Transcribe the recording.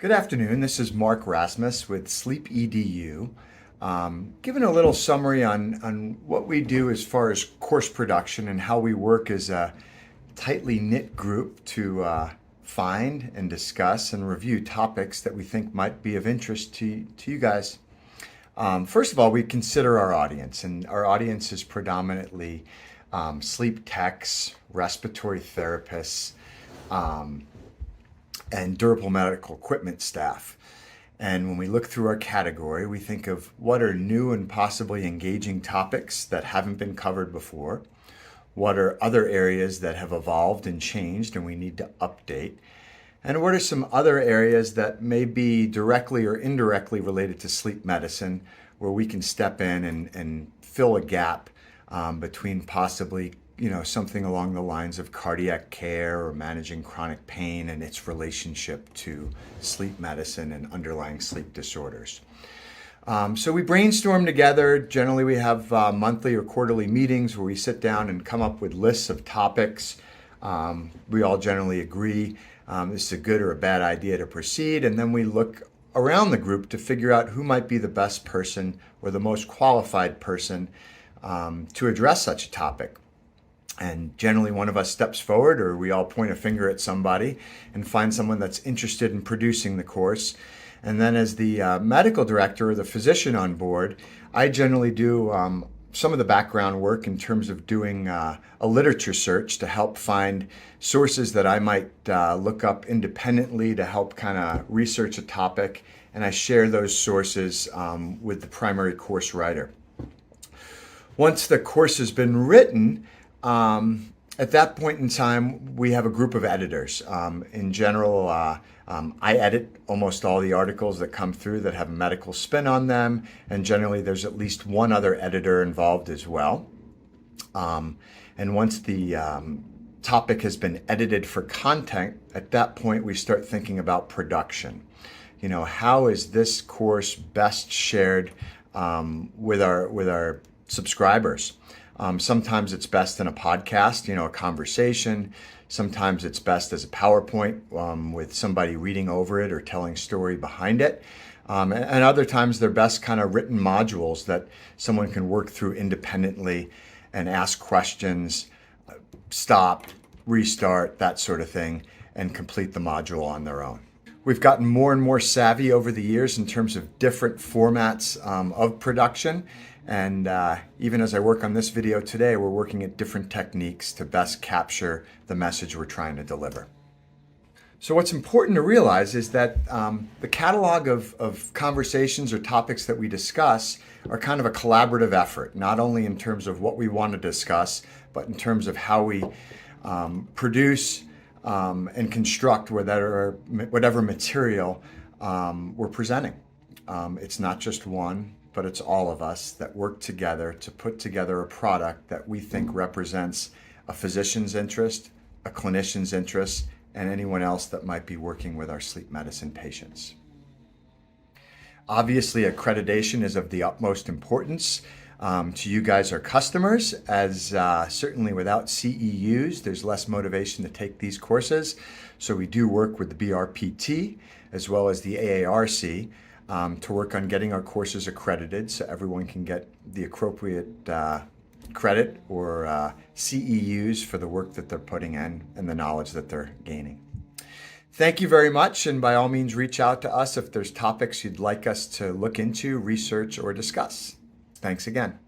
Good afternoon. This is Mark Rasmus with Sleep EDU. Giving a little summary on what we do as far as course production and how we work as a tightly knit group to find and discuss and review topics that we think might be of interest to you guys. First of all, we consider our audience, and our audience is predominantly sleep techs, respiratory therapists, and durable medical equipment staff. And when we look through our category, we think of what are new and possibly engaging topics that haven't been covered before, what are other areas that have evolved and changed and we need to update, and what are some other areas that may be directly or indirectly related to sleep medicine where we can step in and fill a gap between possibly something along the lines of cardiac care or managing chronic pain and its relationship to sleep medicine and underlying sleep disorders. So we brainstorm together. Generally, we have monthly or quarterly meetings where we sit down and come up with lists of topics. We all generally agree this is a good or a bad idea to proceed, and then we look around the group to figure out who might be the best person or the most qualified person to address such a topic. And generally one of us steps forward, or we all point a finger at somebody and find someone that's interested in producing the course. And then as the medical director or the physician on board, I generally do some of the background work in terms of doing a literature search to help find sources that I might look up independently to help kind of research a topic. And I share those sources with the primary course writer. Once the course has been written, at that point in time, we have a group of editors. In general, I edit almost all the articles that come through that have a medical spin on them, and generally there's at least one other editor involved as well. And once the topic has been edited for content, at that point we start thinking about production. How is this course best shared with our subscribers? Sometimes it's best in a podcast, a conversation. Sometimes it's best as a PowerPoint with somebody reading over it or telling story behind it. And other times they're best kind of written modules that someone can work through independently and ask questions, stop, restart, that sort of thing, and complete the module on their own. We've gotten more and more savvy over the years in terms of different formats of production. And even as I work on this video today, we're working at different techniques to best capture the message we're trying to deliver. So what's important to realize is that the catalog of conversations or topics that we discuss are kind of a collaborative effort, not only in terms of what we want to discuss, but in terms of how we produce and construct whatever material we're presenting. It's not just one, but it's all of us that work together to put together a product that we think represents a physician's interest, a clinician's interest, and anyone else that might be working with our sleep medicine patients. Obviously, accreditation is of the utmost importance to you guys, our customers, as certainly without CEUs, there's less motivation to take these courses. So we do work with the BRPT as well as the AARC to work on getting our courses accredited so everyone can get the appropriate credit or CEUs for the work that they're putting in and the knowledge that they're gaining. Thank you very much, and by all means reach out to us if there's topics you'd like us to look into, research, or discuss. Thanks again.